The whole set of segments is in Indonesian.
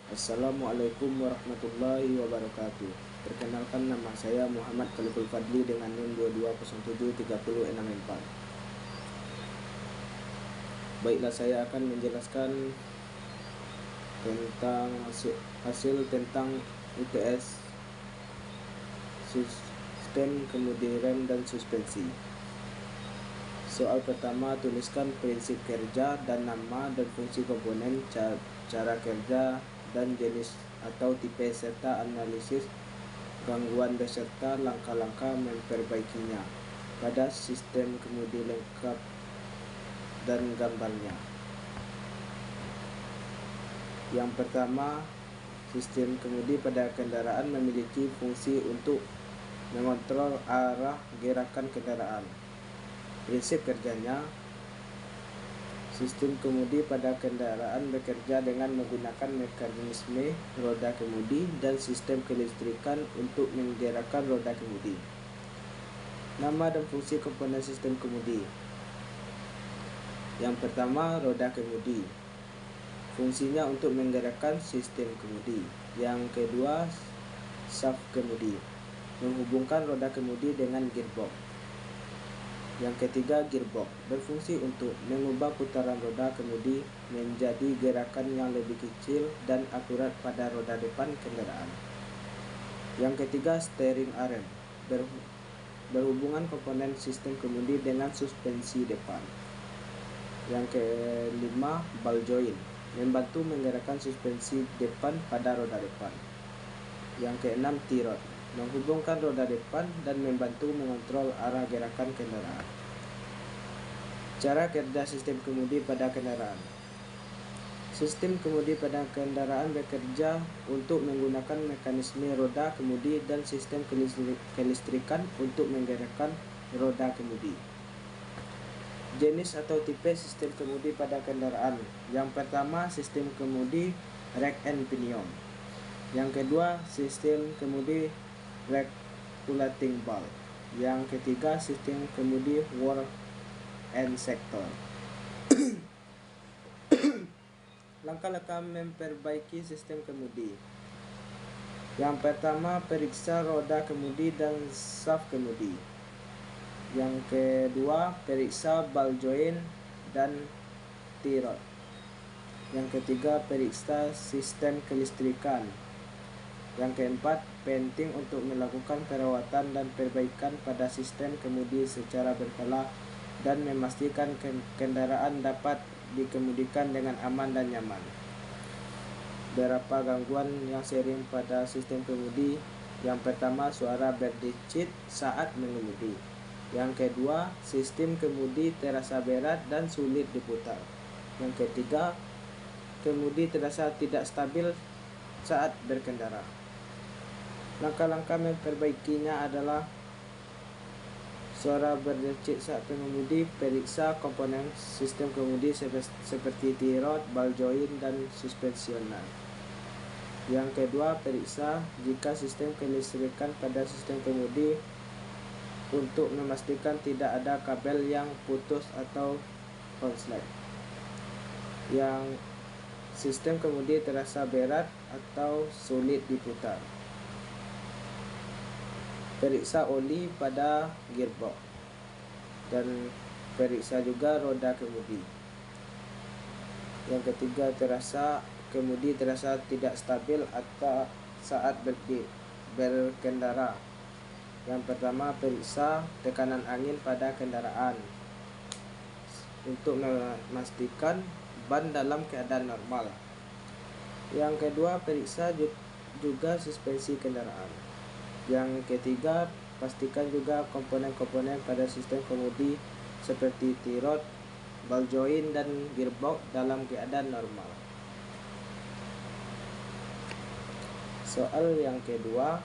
Assalamualaikum warahmatullahi wabarakatuh. Perkenalkan, nama saya Muhammad Khaliful Fadli dengan NIM 22073064. Baiklah, saya akan menjelaskan tentang hasil tentang UTS sistem kemudi rem dan suspensi. Soal pertama, tuliskan prinsip kerja dan nama dan fungsi komponen, cara kerja dan jenis atau tipe, serta analisis gangguan beserta langkah-langkah memperbaikinya pada sistem kemudi lengkap dan gambarnya. Yang pertama, sistem kemudi pada kendaraan memiliki fungsi untuk mengontrol arah gerakan kendaraan. Prinsip kerjanya: sistem kemudi pada kendaraan bekerja dengan menggunakan mekanisme roda kemudi dan sistem kelistrikan untuk menggerakkan roda kemudi. Nama dan fungsi komponen sistem kemudi. Yang pertama, roda kemudi. Fungsinya untuk menggerakkan sistem kemudi. Yang kedua, shaft kemudi, menghubungkan roda kemudi dengan gearbox. Yang ketiga, gearbox, berfungsi untuk mengubah putaran roda kemudi menjadi gerakan yang lebih kecil dan akurat pada roda depan kendaraan. Yang ketiga, steering arm, berhubungan komponen sistem kemudi dengan suspensi depan. Yang kelima, ball joint, membantu menggerakkan suspensi depan pada roda depan. Yang keenam, T-rod, menghubungkan roda depan dan membantu mengontrol arah gerakan kendaraan. Cara kerja sistem kemudi pada kendaraan. Sistem kemudi pada kendaraan bekerja untuk menggunakan mekanisme roda kemudi dan sistem kelistrikan untuk menggerakkan roda kemudi. Jenis atau tipe sistem kemudi pada kendaraan. Yang pertama, sistem kemudi rack and pinion. Yang kedua, sistem kemudi regulating valve. Yang ketiga, sistem kemudi wheel and sector. Langkah-langkah memperbaiki sistem kemudi. Yang pertama, periksa roda kemudi dan shaft kemudi. Yang kedua, periksa ball joint dan T-rod. Yang ketiga, periksa sistem kelistrikan. Yang keempat, penting untuk melakukan perawatan dan perbaikan pada sistem kemudi secara berkala dan memastikan kendaraan dapat dikemudikan dengan aman dan nyaman. Beberapa gangguan yang sering pada sistem kemudi. Yang pertama, suara berdecit saat mengemudi. Yang kedua, sistem kemudi terasa berat dan sulit diputar. Yang ketiga, kemudi terasa tidak stabil saat berkendara. Langkah-langkah memperbaikinya adalah: suara berdecit saat mengemudi, periksa komponen sistem kemudi seperti T-rod, ball joint, dan suspensioner. Yang kedua, periksa jika sistem kelistrikan pada sistem kemudi untuk memastikan tidak ada kabel yang putus atau konslet. Yang sistem kemudi terasa berat atau sulit diputar. Periksa oli pada gearbox dan periksa juga roda kemudi. Yang ketiga, kemudi terasa tidak stabil atau saat berkendara. Yang pertama, periksa tekanan angin pada kendaraan untuk memastikan ban dalam keadaan normal. Yang kedua, periksa juga suspensi kendaraan. Yang ketiga, pastikan juga komponen-komponen pada sistem kemudi seperti T-rod, ball joint, dan gearbox dalam keadaan normal. Soal yang kedua,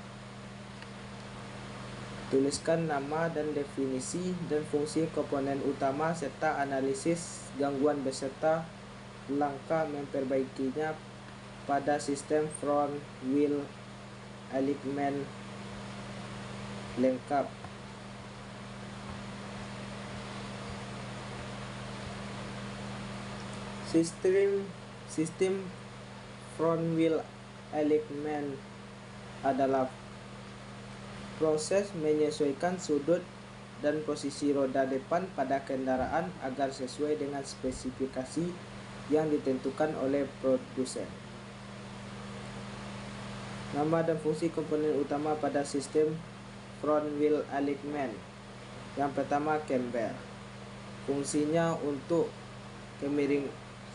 tuliskan nama dan definisi dan fungsi komponen utama serta analisis gangguan beserta langkah memperbaikinya pada sistem front wheel alignment lengkap. Sistem Front wheel alignment adalah proses menyesuaikan sudut dan posisi roda depan pada kendaraan agar sesuai dengan spesifikasi yang ditentukan oleh produsen. Nama dan fungsi komponen utama pada sistem front wheel alignment. Yang pertama, camber. Fungsinya untuk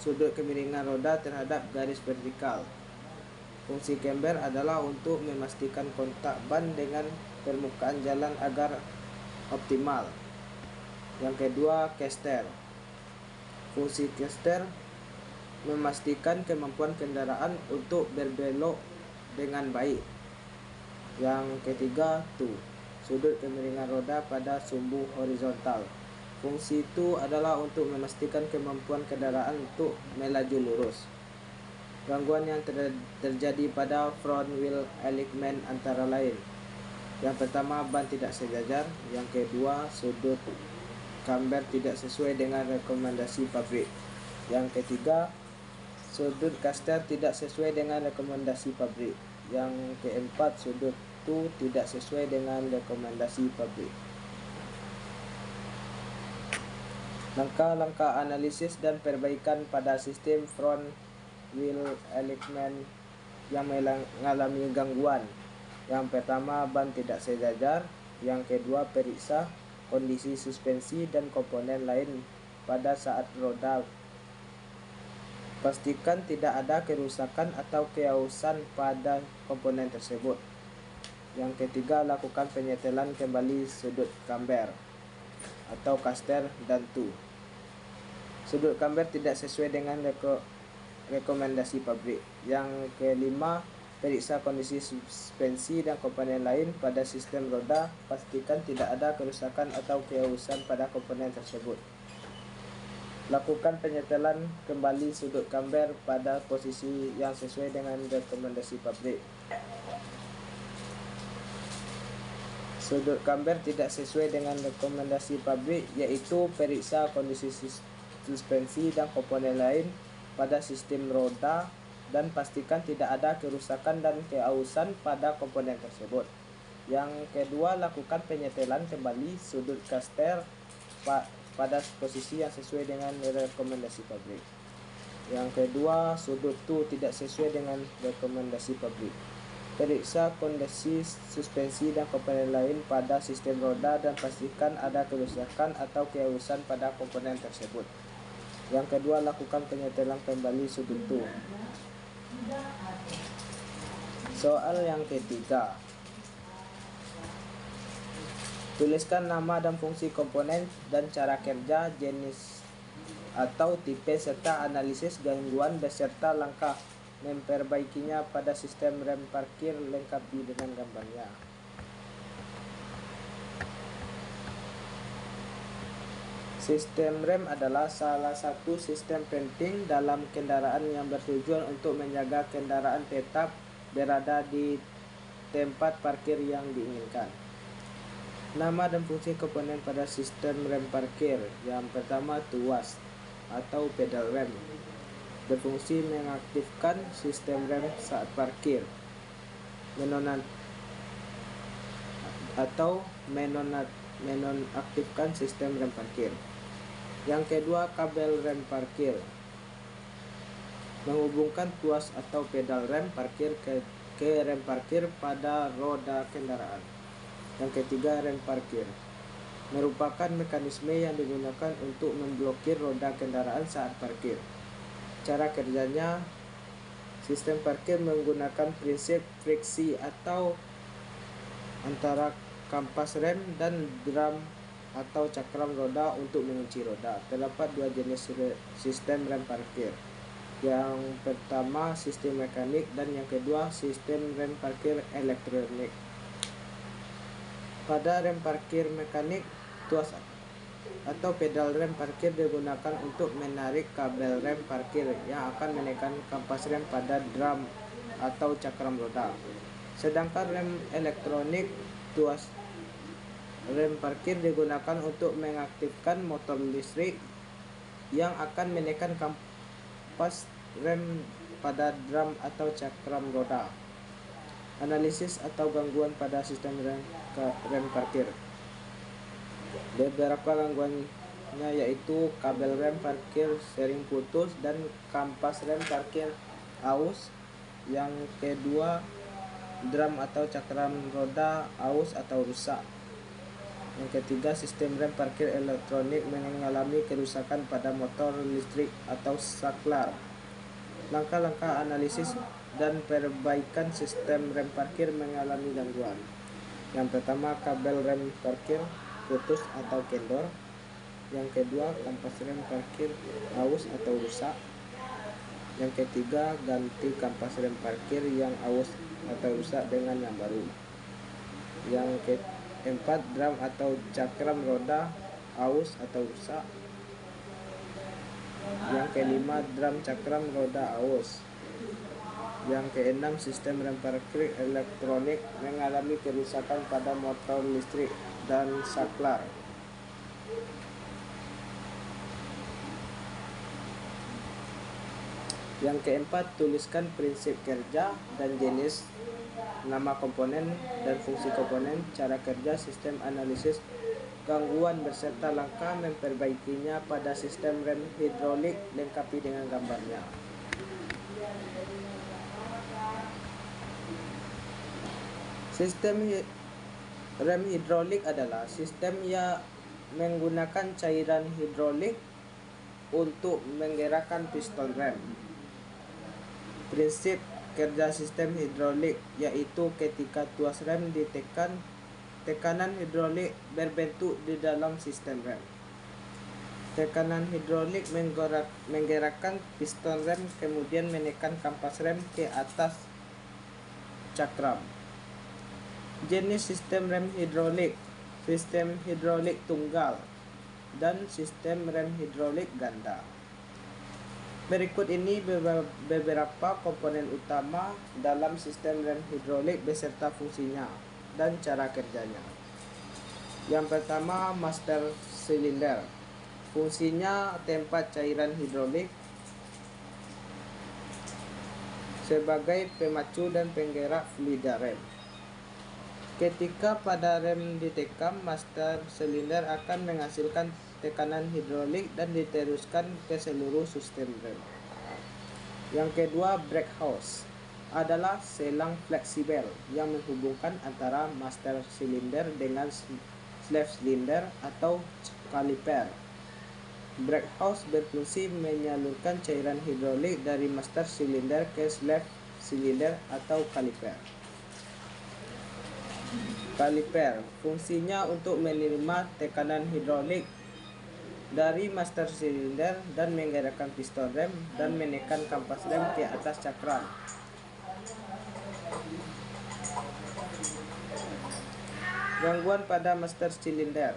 sudut kemiringan roda terhadap garis vertikal. Fungsi camber adalah untuk memastikan kontak ban dengan permukaan jalan agar optimal. Yang kedua, caster. Fungsi caster memastikan kemampuan kendaraan untuk berbelok dengan baik. Yang ketiga, toe. Sudut kemiringan roda pada sumbu horizontal. Fungsi toe adalah untuk memastikan kemampuan kendaraan untuk melaju lurus. Gangguan yang terjadi pada front wheel alignment antara lain. Yang pertama, ban tidak sejajar. Yang kedua, sudut camber tidak sesuai dengan rekomendasi pabrik. Yang ketiga, sudut caster tidak sesuai dengan rekomendasi pabrik. Yang keempat, sudut toe tidak sesuai dengan rekomendasi pabrik. Langkah-langkah analisis dan perbaikan pada sistem front wheel alignment yang mengalami gangguan. Yang pertama, ban tidak sejajar. Yang kedua, periksa kondisi suspensi dan komponen lain pada saat roda. Pastikan tidak ada kerusakan atau keausan pada komponen tersebut. Yang ketiga, lakukan penyetelan kembali sudut camber atau caster dan toe. Sudut camber tidak sesuai dengan rekomendasi pabrik. Yang kelima, periksa kondisi suspensi dan komponen lain pada sistem roda. Pastikan tidak ada kerusakan atau keausan pada komponen tersebut. Lakukan penyetelan kembali sudut camber pada posisi yang sesuai dengan rekomendasi pabrik. Sudut camber tidak sesuai dengan rekomendasi pabrik, yaitu periksa kondisi suspensi dan komponen lain pada sistem roda dan pastikan tidak ada kerusakan dan keausan pada komponen tersebut. Yang kedua, lakukan penyetelan kembali sudut caster pada posisi yang sesuai dengan rekomendasi pabrik. Yang kedua, sudut toe tidak sesuai dengan rekomendasi pabrik. Periksa kondisi suspensi dan komponen lain pada sistem roda dan pastikan ada kerusakan atau keausan pada komponen tersebut. Yang kedua, lakukan penyetelan kembali sudut toe. Soal yang ketiga. Tuliskan nama dan fungsi komponen dan cara kerja, jenis atau tipe serta analisis gangguan beserta langkah memperbaikinya pada sistem rem parkir, lengkapi dengan gambarnya. Sistem rem adalah salah satu sistem penting dalam kendaraan yang bertujuan untuk menjaga kendaraan tetap berada di tempat parkir yang diinginkan. Nama dan fungsi komponen pada sistem rem parkir. Yang pertama, tuas atau pedal rem. Berfungsi mengaktifkan sistem rem saat parkir. Menonaktifkan sistem rem parkir. Yang kedua, kabel rem parkir. Menghubungkan tuas atau pedal rem parkir ke rem parkir pada roda kendaraan. Yang ketiga, rem parkir. Merupakan mekanisme yang digunakan untuk memblokir roda kendaraan saat parkir. Cara kerjanya, sistem parkir menggunakan prinsip friksi atau antara kampas rem dan drum atau cakram roda untuk mengunci roda. Terdapat dua jenis sistem rem parkir. Yang pertama, sistem mekanik, dan yang kedua, sistem rem parkir elektronik. Pada rem parkir mekanik, tuas atau pedal rem parkir digunakan untuk menarik kabel rem parkir yang akan menekan kampas rem pada drum atau cakram roda. Sedangkan rem elektronik, tuas rem parkir digunakan untuk mengaktifkan motor listrik yang akan menekan kampas rem pada drum atau cakram roda. Analisis atau gangguan pada sistem rem parkir. Beberapa gangguannya yaitu kabel rem parkir sering putus dan kampas rem parkir aus. Yang kedua, drum atau cakram roda aus atau rusak. Yang ketiga, sistem rem parkir elektronik mengalami kerusakan pada motor listrik atau saklar. Langkah-langkah analisis dan perbaikan sistem rem parkir mengalami gangguan. Yang pertama, kabel rem parkir putus atau kendor. Yang kedua, kampas rem parkir aus atau rusak. Yang ketiga, ganti kampas rem parkir yang aus atau rusak dengan yang baru. Yang keempat, drum atau cakram roda aus atau rusak. Yang kelima, drum cakram roda aus. Yang keenam, sistem rem parkir elektronik mengalami kerusakan pada motor listrik dan saklar. Yang keempat, tuliskan prinsip kerja dan jenis, nama komponen dan fungsi komponen, cara kerja sistem analisis gangguan beserta langkah memperbaikinya pada sistem rem hidrolik, lengkapi dengan gambarnya. Sistem rem hidrolik adalah sistem yang menggunakan cairan hidrolik untuk menggerakkan piston rem. Prinsip kerja sistem hidrolik yaitu ketika tuas rem ditekan, tekanan hidrolik berbentuk di dalam sistem rem. Tekanan hidrolik menggerakkan piston rem kemudian menekan kampas rem ke atas cakram. Jenis sistem rem hidrolik: sistem hidrolik tunggal dan sistem rem hidrolik ganda. Berikut ini beberapa komponen utama dalam sistem rem hidrolik beserta fungsinya dan cara kerjanya. Yang pertama, master silinder. Fungsinya tempat cairan hidrolik sebagai pemacu dan penggerak fluida rem. Ketika pada rem ditekan, master silinder akan menghasilkan tekanan hidrolik dan diteruskan ke seluruh sistem rem. Yang kedua, brake house adalah selang fleksibel yang menghubungkan antara master silinder dengan slave silinder atau kaliper. Brake house berfungsi menyalurkan cairan hidrolik dari master silinder ke slave silinder atau kaliper. Kaliper fungsinya untuk menerima tekanan hidrolik dari master silinder dan menggerakkan piston rem dan menekan kampas rem ke atas cakram. Gangguan pada master silinder.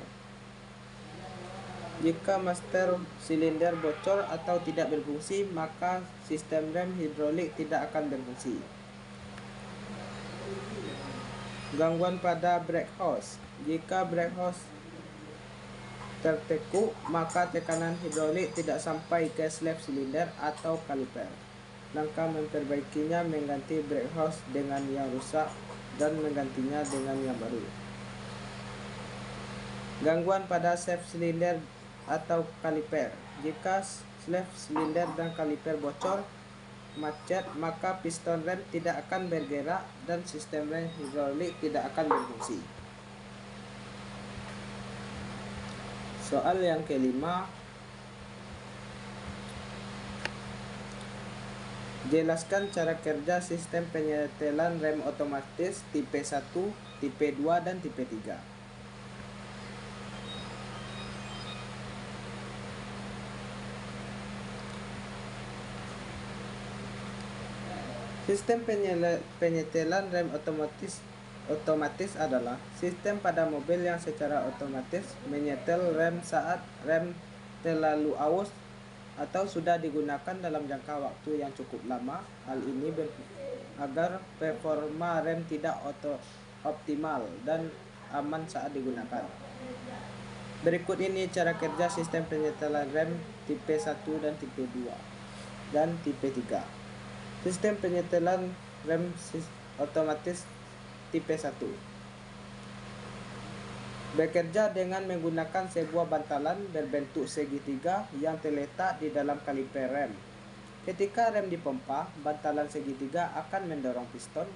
Jika master silinder bocor atau tidak berfungsi, maka sistem rem hidrolik tidak akan berfungsi. Gangguan pada brake house. Jika brake house tertekuk, maka tekanan hidrolik tidak sampai ke slave silinder atau kaliper. Langkah memperbaikinya mengganti brake house dengan yang rusak dan menggantinya dengan yang baru. Gangguan pada slave silinder atau kaliper. Jika slave silinder dan kaliper bocor, macet, maka piston rem tidak akan bergerak dan sistem rem hidrolik tidak akan berfungsi. Soal yang kelima, jelaskan cara kerja sistem penyetelan rem otomatis tipe 1, tipe 2, dan tipe 3. Sistem penyetelan rem otomatis adalah sistem pada mobil yang secara otomatis menyetel rem saat rem terlalu aus atau sudah digunakan dalam jangka waktu yang cukup lama. Hal ini agar performa rem tidak optimal dan aman saat digunakan. Berikut ini cara kerja sistem penyetelan rem tipe 1 dan tipe 2 dan tipe 3. Sistem penyetelan rem otomatis tipe 1 bekerja dengan menggunakan sebuah bantalan berbentuk segitiga yang terletak di dalam kaliper rem. Ketika rem dipompa, bantalan segitiga akan mendorong piston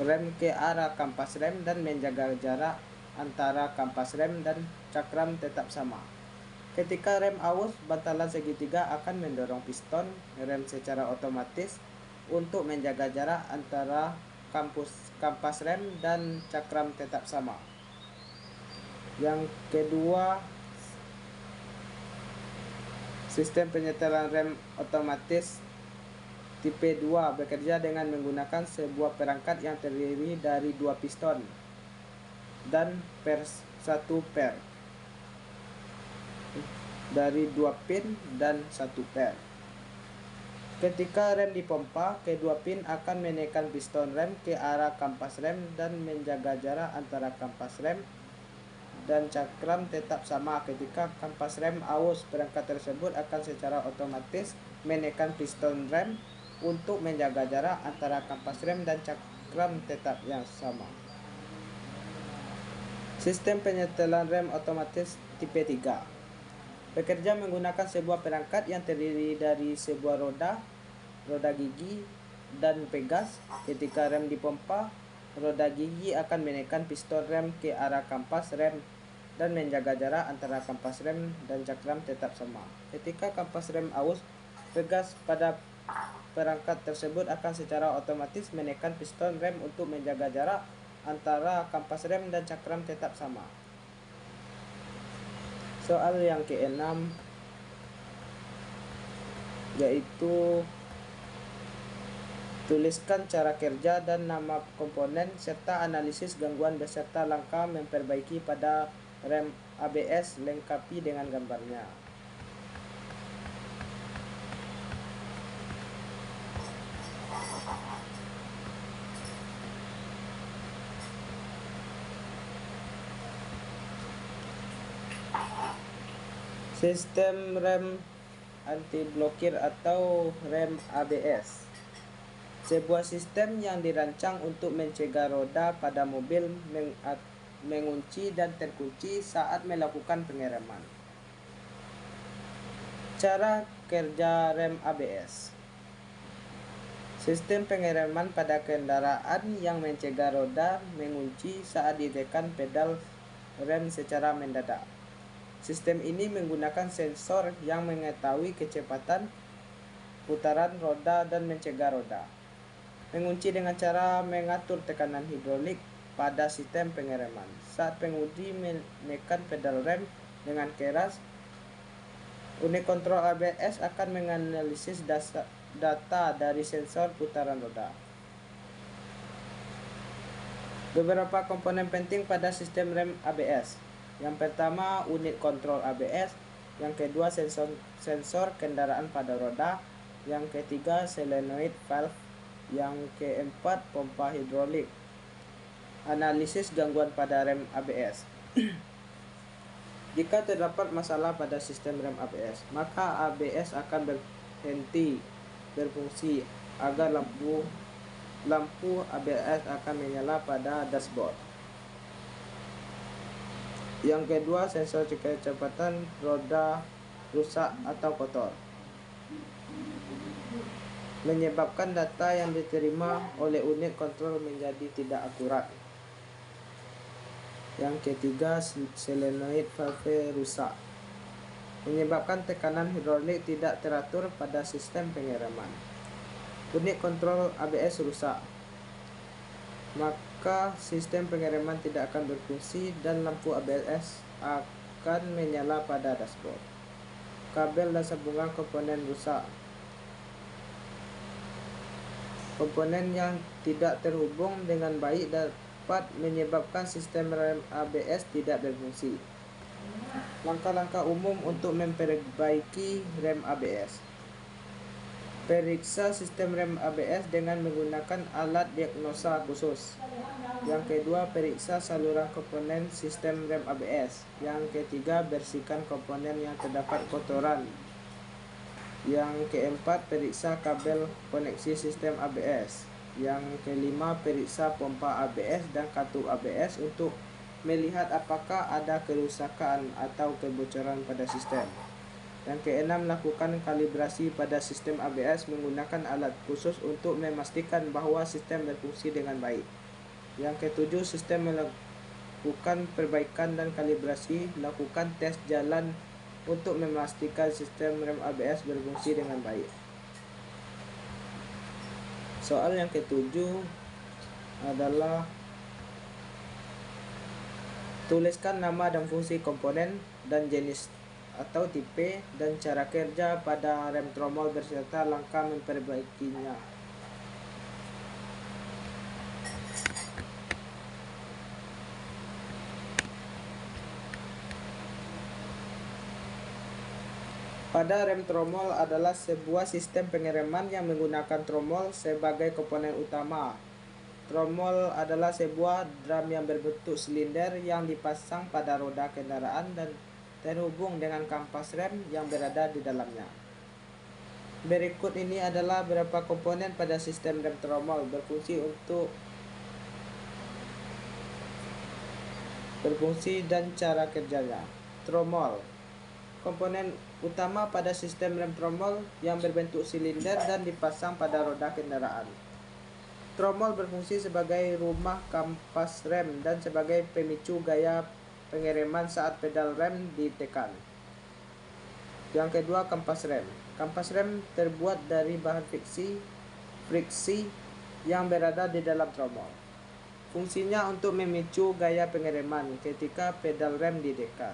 rem ke arah kampas rem dan menjaga jarak antara kampas rem dan cakram tetap sama. Ketika rem aus, bantalan segitiga akan mendorong piston rem secara otomatis untuk menjaga jarak antara kampas rem dan cakram tetap sama. Yang kedua, sistem penyetelan rem otomatis tipe 2 bekerja dengan menggunakan sebuah perangkat yang terdiri dari 2 piston dan 1 per dari 2 pin dan 1 per. Ketika rem dipompa, kedua pin akan menekan piston rem ke arah kampas rem dan menjaga jarak antara kampas rem dan cakram tetap sama. Ketika kampas rem aus, perangkat tersebut akan secara otomatis menekan piston rem untuk menjaga jarak antara kampas rem dan cakram tetap yang sama. Sistem penyetelan rem otomatis tipe 3 bekerja menggunakan sebuah perangkat yang terdiri dari sebuah roda gigi, dan pegas. Ketika rem dipompa, roda gigi akan menekan piston rem ke arah kampas rem dan menjaga jarak antara kampas rem dan cakram tetap sama. Ketika kampas rem aus, pegas pada perangkat tersebut akan secara otomatis menekan piston rem untuk menjaga jarak antara kampas rem dan cakram tetap sama. Soal yang ke-6 yaitu tuliskan cara kerja dan nama komponen serta analisis gangguan beserta langkah memperbaiki pada rem ABS, lengkapi dengan gambarnya. Sistem rem anti blokir atau rem ABS, sebuah sistem yang dirancang untuk mencegah roda pada mobil mengunci dan terkunci saat melakukan pengereman. Cara kerja rem ABS. Sistem pengereman pada kendaraan yang mencegah roda mengunci saat ditekan pedal rem secara mendadak. Sistem ini menggunakan sensor yang mengetahui kecepatan putaran roda dan mencegah roda. Mengunci dengan cara mengatur tekanan hidrolik pada sistem pengereman. Saat pengemudi menekan pedal rem dengan keras, unit kontrol ABS akan menganalisis data dari sensor putaran roda. Beberapa komponen penting pada sistem rem ABS. Yang pertama, unit kontrol ABS. Yang kedua, sensor kendaraan pada roda. Yang ketiga, solenoid valve. Yang keempat, pompa hidrolik. Analisis gangguan pada rem ABS. Jika terdapat masalah pada sistem rem ABS, maka ABS akan berhenti berfungsi agar lampu ABS akan menyala pada dashboard. Yang kedua, sensor kecepatan roda rusak atau kotor, menyebabkan data yang diterima oleh unit kontrol menjadi tidak akurat. Yang ketiga, solenoid valve rusak, menyebabkan tekanan hidrolik tidak teratur pada sistem pengereman. Unit kontrol ABS rusak, maka sistem pengereman tidak akan berfungsi dan lampu ABS akan menyala pada dashboard. Kabel dan sambungan komponen rusak. Komponen yang tidak terhubung dengan baik dapat menyebabkan sistem rem ABS tidak berfungsi. Langkah-langkah umum untuk memperbaiki rem ABS. Periksa sistem rem ABS dengan menggunakan alat diagnosa khusus. Yang kedua, periksa saluran komponen sistem rem ABS. Yang ketiga, bersihkan komponen yang terdapat kotoran. Yang keempat, periksa kabel koneksi sistem ABS. Yang kelima, periksa pompa ABS dan katup ABS untuk melihat apakah ada kerusakan atau kebocoran pada sistem. Yang keenam, lakukan kalibrasi pada sistem ABS menggunakan alat khusus untuk memastikan bahwa sistem berfungsi dengan baik. Yang ketujuh, sistem melakukan perbaikan dan kalibrasi, lakukan tes jalan untuk memastikan sistem rem ABS berfungsi dengan baik. Soal yang ketujuh adalah tuliskan nama dan fungsi komponen dan jenis atau tipe dan cara kerja pada rem tromol beserta langkah memperbaikinya. Pada rem tromol adalah sebuah sistem pengereman yang menggunakan tromol sebagai komponen utama. Tromol adalah sebuah drum yang berbentuk silinder yang dipasang pada roda kendaraan dan terhubung dengan kampas rem yang berada di dalamnya. Berikut ini adalah beberapa komponen pada sistem rem tromol berfungsi dan cara kerjanya. Tromol, komponen utama pada sistem rem tromol yang berbentuk silinder dan dipasang pada roda kendaraan. Tromol berfungsi sebagai rumah kampas rem dan sebagai pemicu gaya pengereman saat pedal rem ditekan. Yang kedua, kampas rem. Kampas rem terbuat dari bahan friksi yang berada di dalam tromol. Fungsinya untuk memicu gaya pengereman ketika pedal rem ditekan.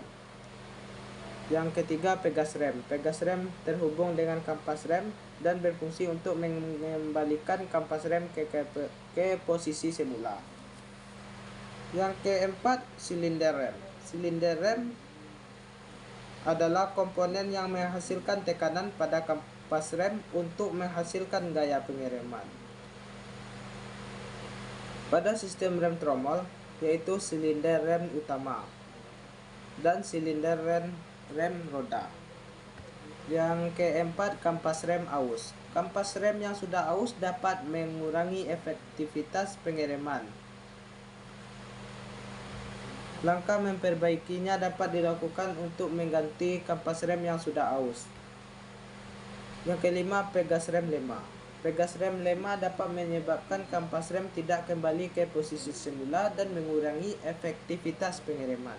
Yang ketiga, pegas rem. Pegas rem terhubung dengan kampas rem dan berfungsi untuk mengembalikan kampas rem ke posisi semula. Yang keempat, silinder rem. Silinder rem adalah komponen yang menghasilkan tekanan pada kampas rem untuk menghasilkan gaya pengereman. Pada sistem rem tromol, yaitu silinder rem utama dan silinder rem roda. Yang keempat, kampas rem aus. Kampas rem yang sudah aus dapat mengurangi efektivitas pengereman. Langkah memperbaikinya dapat dilakukan untuk mengganti kampas rem yang sudah aus. Yang kelima, pegas rem lemah. Pegas rem lemah dapat menyebabkan kampas rem tidak kembali ke posisi semula dan mengurangi efektivitas pengereman.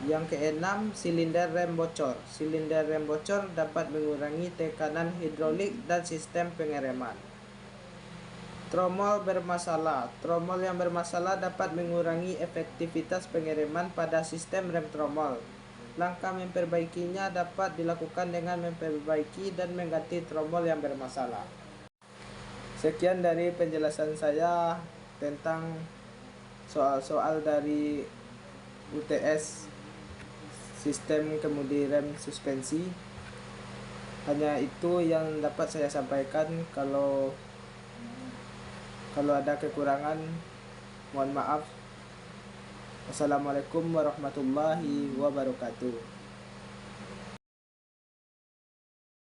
Yang keenam, silinder rem bocor. Silinder rem bocor dapat mengurangi tekanan hidrolik dan sistem pengereman. Tromol bermasalah. Tromol yang bermasalah dapat mengurangi efektivitas pengereman pada sistem rem tromol. Langkah memperbaikinya dapat dilakukan dengan memperbaiki dan mengganti tromol yang bermasalah. Sekian dari penjelasan saya tentang soal-soal dari UTS sistem kemudi rem suspensi. Hanya itu yang dapat saya sampaikan. Kalau ada kekurangan, mohon maaf. Wassalamualaikum warahmatullahi wabarakatuh.